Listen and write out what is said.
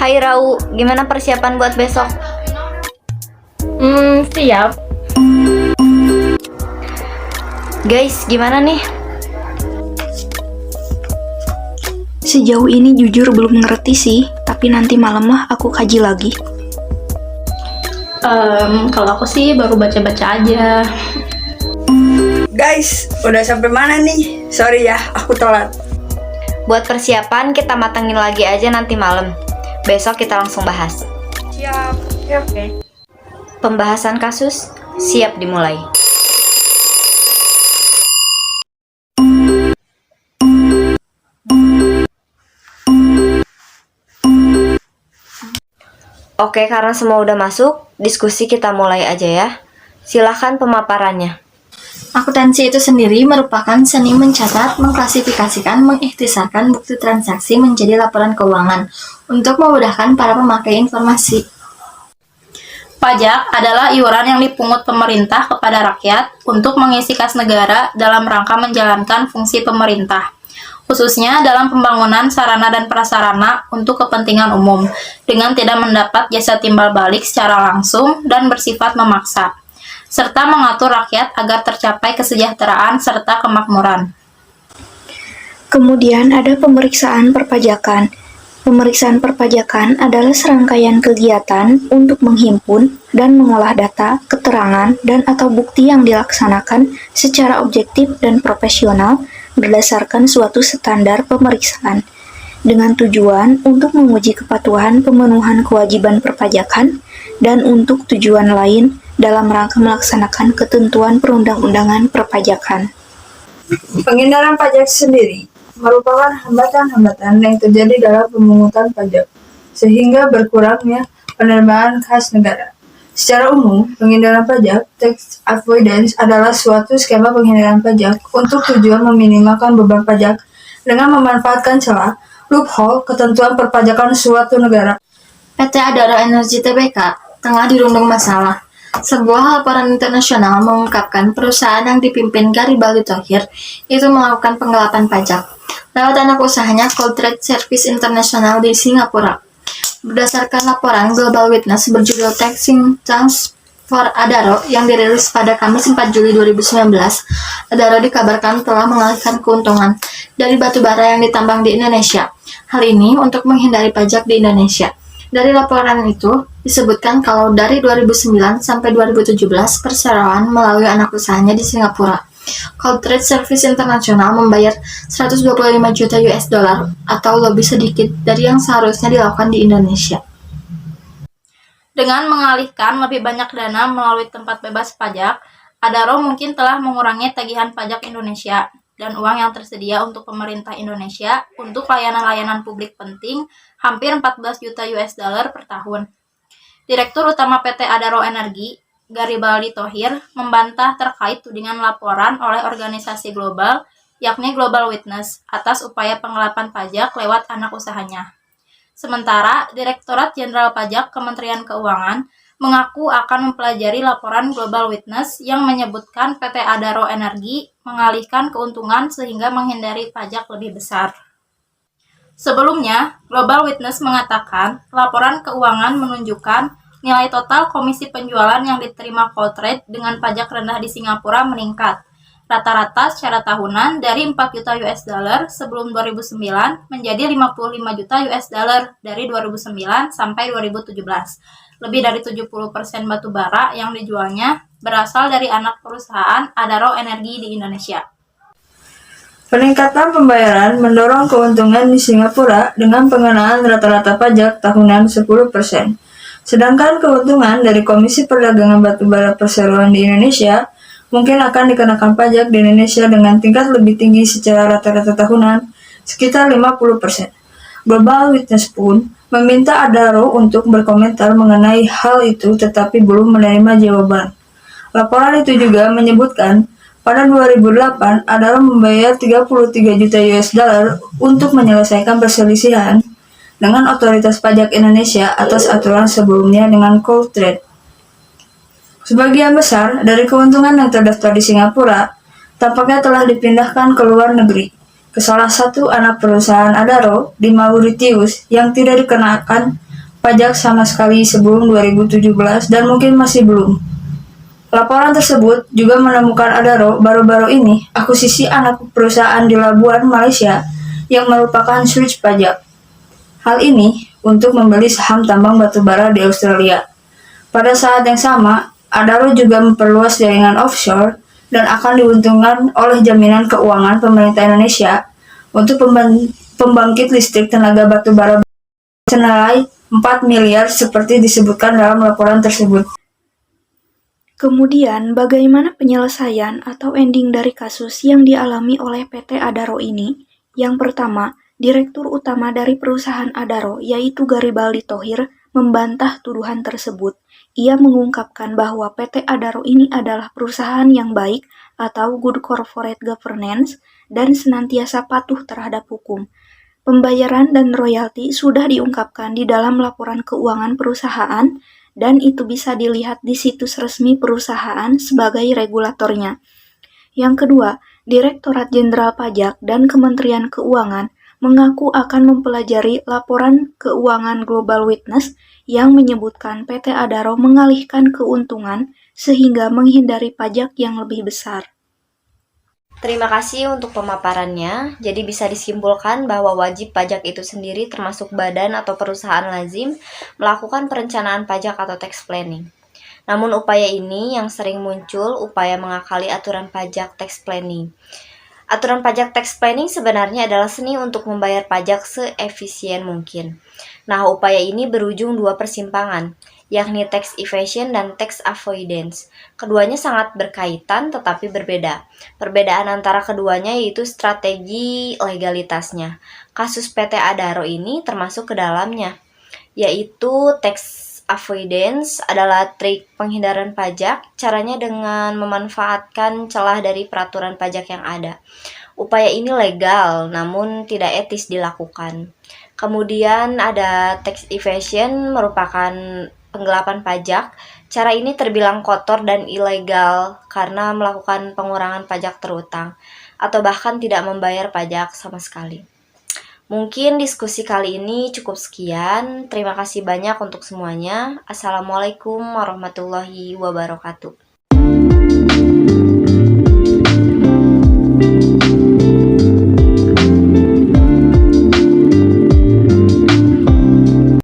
Hai Rau, gimana persiapan buat besok? Siap. Guys, gimana nih? Sejauh ini jujur belum ngerti sih, tapi nanti malam lah aku kaji lagi. Kalau aku sih baru baca-baca aja. Guys, udah sampai mana nih? Sorry ya, aku telat. Buat persiapan kita matangin lagi aja nanti malam. Besok kita langsung bahas. Siap. Ya, oke. Pembahasan kasus siap dimulai. Oke, karena semua udah masuk, diskusi kita mulai aja ya. Silahkan pemaparannya. Akuntansi itu sendiri merupakan seni mencatat, mengklasifikasikan, mengikhtisarkan bukti transaksi menjadi laporan keuangan untuk memudahkan para pemakai informasi. Pajak adalah iuran yang dipungut pemerintah kepada rakyat untuk mengisi kas negara dalam rangka menjalankan fungsi pemerintah, khususnya dalam pembangunan sarana dan prasarana untuk kepentingan umum, dengan tidak mendapat jasa timbal balik secara langsung dan bersifat memaksa, serta mengatur rakyat agar tercapai kesejahteraan serta kemakmuran. Kemudian ada pemeriksaan perpajakan. Pemeriksaan perpajakan adalah serangkaian kegiatan untuk menghimpun dan mengolah data, keterangan, dan atau bukti yang dilaksanakan secara objektif dan profesional berdasarkan suatu standar pemeriksaan, dengan tujuan untuk menguji kepatuhan pemenuhan kewajiban perpajakan dan untuk tujuan lain dalam rangka melaksanakan ketentuan perundang-undangan perpajakan. Penghindaran pajak sendiri merupakan hambatan-hambatan yang terjadi dalam pemungutan pajak, sehingga berkurangnya penerimaan khas negara. Secara umum, penghindaran pajak (tax avoidance) adalah suatu skema penghindaran pajak untuk tujuan meminimalkan beban pajak dengan memanfaatkan celah loophole ketentuan perpajakan suatu negara. PT Adaro Energi Tbk tengah dirundung masalah. Sebuah laporan internasional mengungkapkan perusahaan yang dipimpin Garibaldi Thohir itu melakukan penggelapan pajak lewat anak usahanya Cold Trade Service International di Singapura. Berdasarkan laporan Global Witness berjudul Taxing Chance for Adaro yang dirilis pada Kamis 4 Juli 2019, Adaro dikabarkan telah mengalihkan keuntungan dari batu bara yang ditambang di Indonesia. Hal ini untuk menghindari pajak di Indonesia. Dari laporan itu, disebutkan kalau dari 2009 sampai 2017 perseroan melalui anak usahanya di Singapura, Cold Trade Service International membayar 125 juta US dollar atau lebih sedikit dari yang seharusnya dilakukan di Indonesia. Dengan mengalihkan lebih banyak dana melalui tempat bebas pajak, Adaro mungkin telah mengurangi tagihan pajak Indonesia dan uang yang tersedia untuk pemerintah Indonesia untuk layanan-layanan publik penting hampir 14 juta US dollar per tahun. Direktur Utama PT Adaro Energi, Garibaldi Thohir, membantah terkait tudingan laporan oleh organisasi global, yakni Global Witness, atas upaya penggelapan pajak lewat anak usahanya. Sementara, Direktorat Jenderal Pajak Kementerian Keuangan mengaku akan mempelajari laporan Global Witness yang menyebutkan PT Adaro Energi mengalihkan keuntungan sehingga menghindari pajak lebih besar. Sebelumnya, Global Witness mengatakan laporan keuangan menunjukkan nilai total komisi penjualan yang diterima Cold Trade dengan pajak rendah di Singapura meningkat, rata-rata secara tahunan dari 4 juta US dollar sebelum 2009 menjadi 55 juta US dollar dari 2009 sampai 2017. Lebih dari 70% batu bara yang dijualnya berasal dari anak perusahaan Adaro Energi di Indonesia. Peningkatan pembayaran mendorong keuntungan di Singapura dengan pengenaan rata-rata pajak tahunan 10%. Sedangkan keuntungan dari Komisi Perdagangan Batubara Perseroan di Indonesia mungkin akan dikenakan pajak di Indonesia dengan tingkat lebih tinggi secara rata-rata tahunan, sekitar 50%. Global Witness pun meminta Adaro untuk berkomentar mengenai hal itu tetapi belum menerima jawaban. Laporan itu juga menyebutkan pada 2008 Adaro membayar 33 juta US dollar untuk menyelesaikan perselisihan dengan otoritas pajak Indonesia atas aturan sebelumnya dengan Cold Trade. Sebagian besar dari keuntungan yang terdaftar di Singapura tampaknya telah dipindahkan ke luar negeri, ke salah satu anak perusahaan Adaro di Mauritius yang tidak dikenakan pajak sama sekali sebelum 2017 dan mungkin masih belum. Laporan tersebut juga menemukan Adaro baru-baru ini akuisisi anak perusahaan di Labuan, Malaysia yang merupakan switch pajak. Hal ini untuk membeli saham tambang batubara di Australia. Pada saat yang sama, Adaro juga memperluas jaringan offshore dan akan diuntungkan oleh jaminan keuangan pemerintah Indonesia untuk pembangkit listrik tenaga batubara senilai 4 miliar seperti disebutkan dalam laporan tersebut. Kemudian, bagaimana penyelesaian atau ending dari kasus yang dialami oleh PT Adaro ini? Yang pertama, Direktur Utama dari perusahaan Adaro, yaitu Garibaldi Thohir, membantah tuduhan tersebut. Ia mengungkapkan bahwa PT Adaro ini adalah perusahaan yang baik atau good corporate governance dan senantiasa patuh terhadap hukum. Pembayaran dan royalti sudah diungkapkan di dalam laporan keuangan perusahaan dan itu bisa dilihat di situs resmi perusahaan sebagai regulatornya. Yang kedua, Direktorat Jenderal Pajak dan Kementerian Keuangan mengaku akan mempelajari laporan keuangan Global Witness yang menyebutkan PT Adaro mengalihkan keuntungan sehingga menghindari pajak yang lebih besar. Terima kasih untuk pemaparannya. Jadi bisa disimpulkan bahwa wajib pajak itu sendiri termasuk badan atau perusahaan lazim melakukan perencanaan pajak atau tax planning. Namun upaya ini yang sering muncul upaya mengakali aturan pajak tax planning. Aturan pajak tax planning sebenarnya adalah seni untuk membayar pajak seefisien mungkin. Nah, upaya ini berujung dua persimpangan, yakni tax evasion dan tax avoidance. Keduanya sangat berkaitan tetapi berbeda. Perbedaan antara keduanya yaitu strategi legalitasnya. Kasus PT Adaro ini termasuk ke dalamnya, yaitu tax avoidance adalah trik penghindaran pajak, caranya dengan memanfaatkan celah dari peraturan pajak yang ada. Upaya ini legal, namun tidak etis dilakukan. Kemudian ada tax evasion merupakan penggelapan pajak. Cara ini terbilang kotor dan ilegal karena melakukan pengurangan pajak terutang atau bahkan tidak membayar pajak sama sekali. Mungkin diskusi kali ini cukup sekian. Terima kasih banyak untuk semuanya. Assalamualaikum warahmatullahi wabarakatuh.